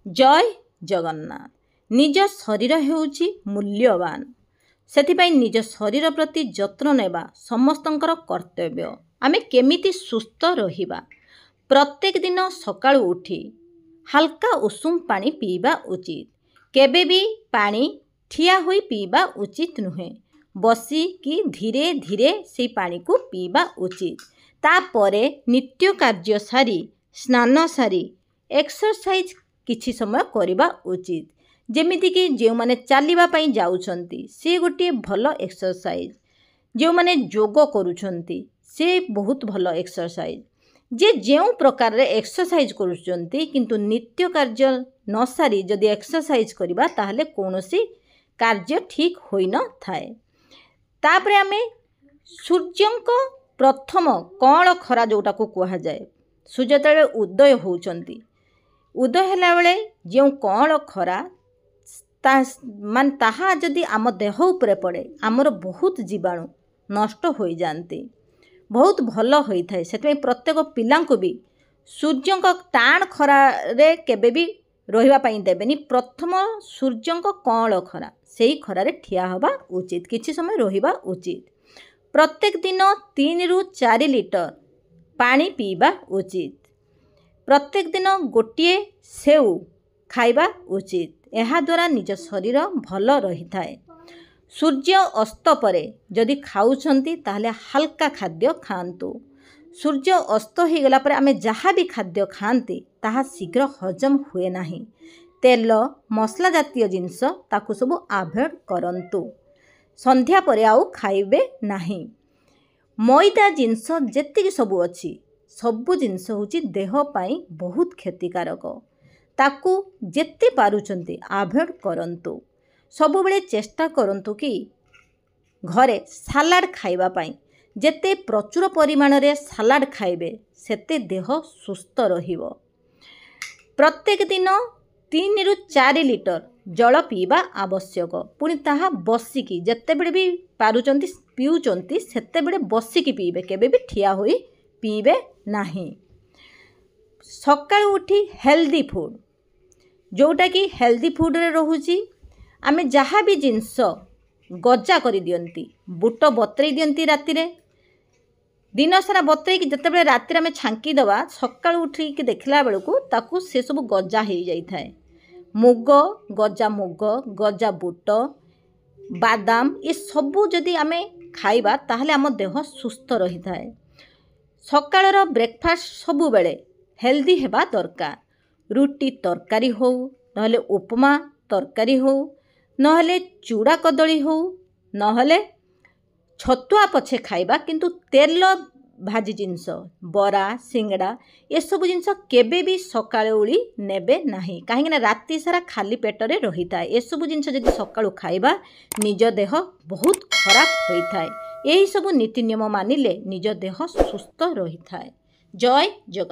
जय जगन्नाथ। निज शरीर हेउची मूल्यवान, सेथिपाई निज शरीर प्रति जत्न नेबा समस्तंकर कर्तव्य। आमे केमिति सुस्थ रहिबा, प्रत्येक दिन सकाळु उठी हल्का उषुम पानी पीबा उचित। केबे भी पानी ठिया होई पीबा उचित नुहे, बसी कि धीरे धीरे से पानी को पीबा उचित। तापरे नित्य कार्य सारी स्नान सारी एक्सरसाइज किछि समय करबा उचित। जेमिति कि जे माने चालिबा पई जाउछंती से गोटे भल एक्सरसाइज, जो माने जोग करूछंती से बहुत भल एक्सरसाइज। जे जेउ प्रकार रे एक्सरसाइज करूछंती किंतु नित्य कार्य न सारी जदि एक्सरसाइज करिबा ताहले कोनोसी कार्य ठीक होई न थाए। तापरे आमे सूर्यंक प्रथम कण खरा जोटा को कहा जाए, सूर्य तळे उदय होउछंती, उदय होला बेले जो कण खरा मान ताहा जदि आम देह उपरे पड़े आमर बहुत जीवाणु नष्ट हो जाते, बहुत भल होई थाए। सेतमे प्रत्येक पिलांको भी सूर्यंक टाण खरा रे केबे भी रहिबा पई देबेनी। प्रथम सूर्यंक कण खरा सेही खरा रे ठिया होबा उचित, किछि समय रहिबा उचित। प्रत्येक दिन 3 रु 4 लिटर पानी पीबा उचित। प्रत्येक दिन गोटिए सेउ खाइबा उचित। एहा द्वारा निज शरीर भल रही थाए। सूर्य अस्त परे जदि खाउछंती ताहले हल्का खाद्य खांतु। सूर्य अस्त हो गला परे आमे जहाँ भी खाद्य खांती ताहा शीघ्र हजम हुए नाही। तेल मसला जातीय जिनस ताकु सब अवॉइड करंतु। संध्या परे आउ खाइबे नाही। मैदा जिनस जेतिकी सब अछि सबु जिनस होची देह पाई बहुत क्षतिकारक, ताकू जेते पारुचंती अवॉइड करंतु। सबु बेले चेष्टा करंतु कि घरे सालाड खाइबा पाई। जेते प्रचुर परिमाण रे सालाड खाइबे सेते देह सुस्थ रहिबो। प्रत्येक दिन 3 रु 4 लिटर जल पीबा आवश्यक। पुणी ताहा बसिकी जेते बेले भी पारुचंती पिउचंती सेते बेले बसिकी पीबे, केबे भी ठिया होई पीबे नाही। सकाळ उठी हेल्दी फूड, जोटा कि हेल्दी फूड रे रहुची आमे जहाँ भी जिनस गजा करी दियंती, बुट बतरे दियंती राति रे, दिन सारा बतरे कि जते बेले राति रे आमे छांकी दवा सकाळ उठी कि देखला बेलकू ताकू से सब गजा हे जाई थाए। मुग गजा, मुग गजा, बुट, बादाम ये सबू जदि आमे खाइबा ताहले आम देह सुस्थ रही थाए। सकाळर ब्रेकफास्ट सबु बेले हेल्दी हेबा दरकार। रुटी तरकारी हो नहले उपमा तरकारी हो नहले चूड़ा कदली हो नहले छतुआ पछे खाइबा, किंतु तेल भाजी जिनस बरा सिंगड़ा ये सब जिनस केबे भी सकाळे उली नेबे नाही। काहेकि ना राति सारा खाली पेटरे रही थाए। ये सब जिनस जदि सकाळु खाइबा निज देह बहुत खराब होई थाए। यही सब नीति नियम मानिले निज देह सुस्थ रही थाए। जय जगन्नाथ।